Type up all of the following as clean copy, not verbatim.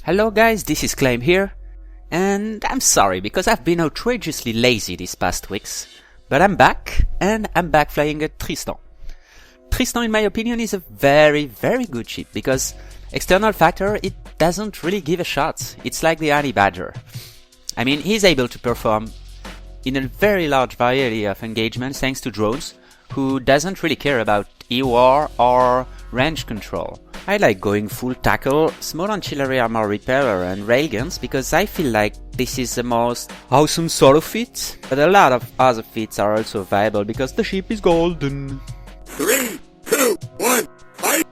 Hello guys, this is Clahim here, and I'm sorry because I've been outrageously lazy these past weeks, but I'm back, and I'm back flying a Tristan. Tristan, in my opinion, is a very good ship because external factor, it doesn't really give a shot. It's like the Honey Badger. I mean, he's able to perform in a very large variety of engagements thanks to drones, who doesn't really care about EOR or range control. I like going full tackle, small ancillary armor repairer and railguns because I feel like this is the most awesome solo fit, but a lot of other fits are also viable because the ship is golden. 3, 2, 1, fight!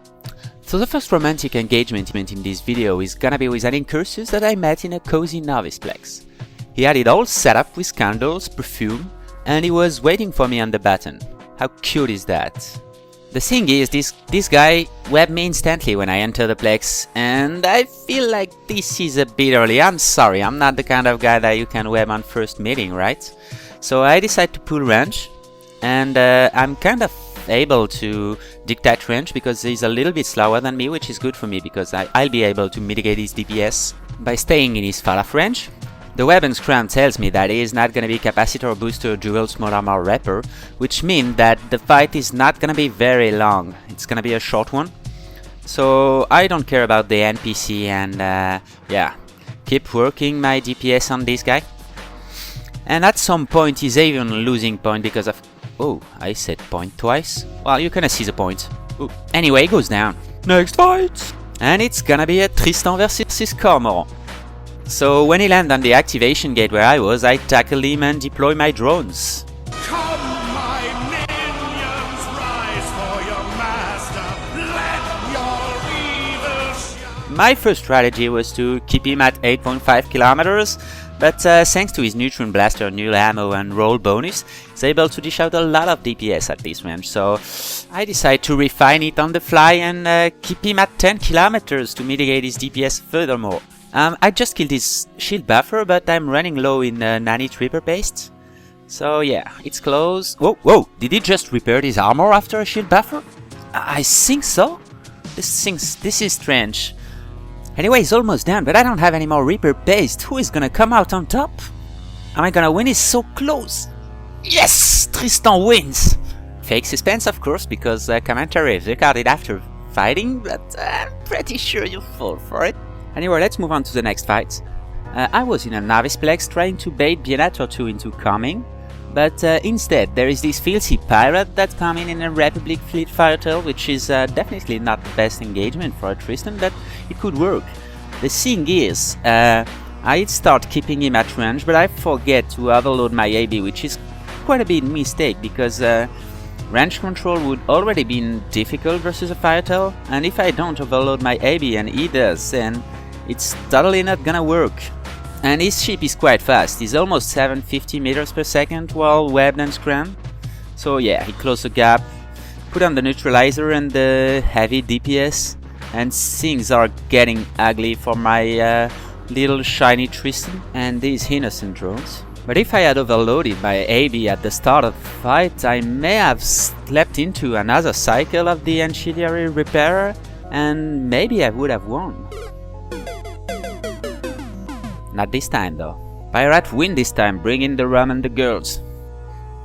So the first romantic engagement in this video is gonna be with an Incursus that I met in a cozy novice plex. He had it all set up with candles, perfume, and he was waiting for me on the button. How cute is that? The thing is, this guy webbed me instantly when I entered the plex, and I feel like this is a bit early. I'm sorry, I'm not the kind of guy that you can web on first meeting, right? So I decided to pull range, and I'm kind of able to dictate range because he's a little bit slower than me, which is good for me because I'll be able to mitigate his DPS by staying in his far-off range. The web and scrum tells me that he is not gonna be capacitor booster dual small armor rapper, which means that the fight is not gonna be very long. It's gonna be a short one. So I don't care about the NPC and yeah, keep working my DPS on this guy. And at some point he's even losing point because of... Oh, I said point twice. Well, you kinda see the point. Ooh. Anyway, he goes down. Next fight! And it's gonna be a Tristan versus Cormoran. So when he landed on the activation gate where I was, I tackled him and deploy my drones. Come, my minions, rise for your master. Let your evil shine. My first strategy was to keep him at 8.5 kilometers, but thanks to his neutron blaster, new ammo and roll bonus, he's able to dish out a lot of DPS at this range, so I decided to refine it on the fly and keep him at 10 kilometers to mitigate his DPS furthermore. I just killed his shield buffer, but I'm running low in nanny tripper paste. So yeah, it's close. Whoa, did he just repair his armor after a shield buffer? I think so. This is strange. Anyway, he's almost done, but I don't have any more repair paste. Who is gonna come out on top? Am I gonna win? He's so close. Yes! Tristan wins! Fake suspense, of course, because commentary is recorded after fighting, but I'm pretty sure you'll fall for it. Anyway, let's move on to the next fight. I was in a novice plex trying to bait Bienet or two into coming, but instead there is this filthy pirate that come in a Republic fleet fighter, which is definitely not the best engagement for a Tristan, but it could work. The thing is, I start keeping him at range, but I forget to overload my AB, which is quite a big mistake because range control would already be difficult versus a fighter, and if I don't overload my AB and he does, then it's totally not gonna work. And his ship is quite fast, he's almost 750 meters per second while webbed and scrammed. So yeah, he closed the gap, put on the neutralizer and the heavy DPS, and things are getting ugly for my little shiny Tristan and these innocent drones. But if I had overloaded my AB at the start of the fight, I may have slept into another cycle of the ancillary repairer, and maybe I would have won. Not this time though. Pirate win this time, bring in the rum and the girls.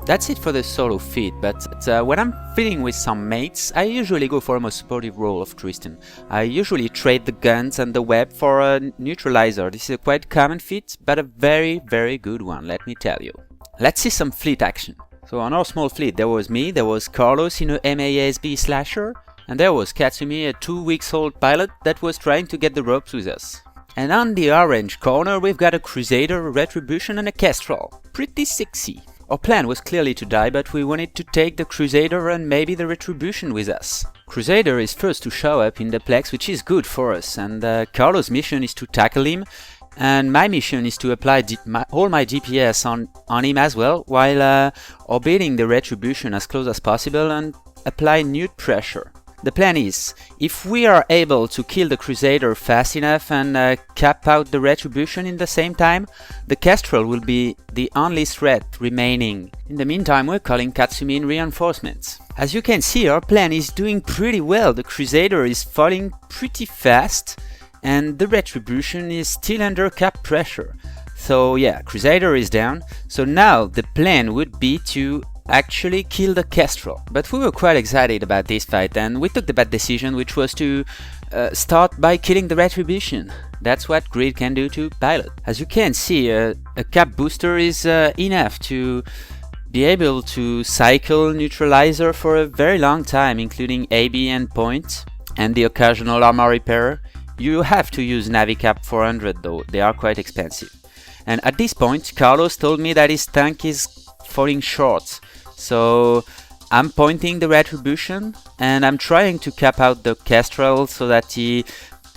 That's it for the solo feat, but when I'm feeding with some mates, I usually go for a more supportive role of Tristan. I usually trade the guns and the web for a neutralizer. This is a quite common feat, but a very good one, let me tell you. Let's see some fleet action. So on our small fleet there was me, there was Carlos in a MASB slasher, and there was Katsumi, a 2-week-old pilot that was trying to get the ropes with us. And on the orange corner we've got a Crusader, a Retribution and a Kestrel. Pretty sexy. Our plan was clearly to die, but we wanted to take the Crusader and maybe the Retribution with us. Crusader is first to show up in the plex, which is good for us, and Carlos' mission is to tackle him, and my mission is to apply all my DPS on him as well, while orbiting the Retribution as close as possible and apply nude pressure. The plan is, if we are able to kill the Crusader fast enough and cap out the Retribution in the same time, the Kestrel will be the only threat remaining. In the meantime, we're calling Katsumi in reinforcements. As you can see, our plan is doing pretty well. The Crusader is falling pretty fast, and the Retribution is still under cap pressure. So yeah, Crusader is down, so now the plan would be to actually kill the Kestrel. But we were quite excited about this fight, and we took the bad decision, which was to start by killing the Retribution. That's what Grid can do to Pilot. As you can see, a cap booster is enough to be able to cycle Neutralizer for a very long time, including AB and Point, and the occasional armor repairer. You have to use Navicap 400 though, they are quite expensive. And at this point, Carlos told me that his tank is falling short. So I'm pointing the Retribution and I'm trying to cap out the Kestrel so that he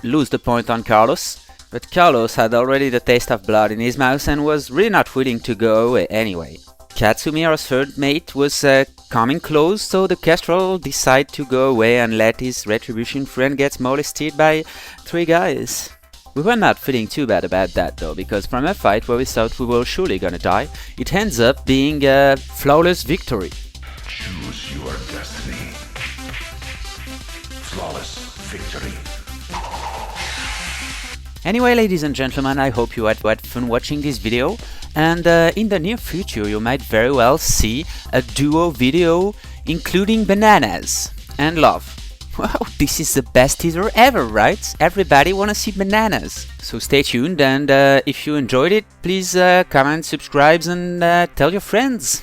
lose the point on Carlos. But Carlos had already the taste of blood in his mouth and was really not willing to go away anyway. Katsumi, our third mate, was coming close, so the Kestrel decided to go away and let his Retribution friend get molested by 3 guys. We were not feeling too bad about that though, because from a fight where we thought we were surely gonna die, it ends up being a flawless victory. Choose your destiny. Flawless victory. Anyway, ladies and gentlemen, I hope you had fun watching this video, and in the near future you might very well see a duo video including bananas and love. Wow, this is the best teaser ever, right? Everybody wanna see bananas. So stay tuned, and if you enjoyed it, please comment, subscribe, and tell your friends.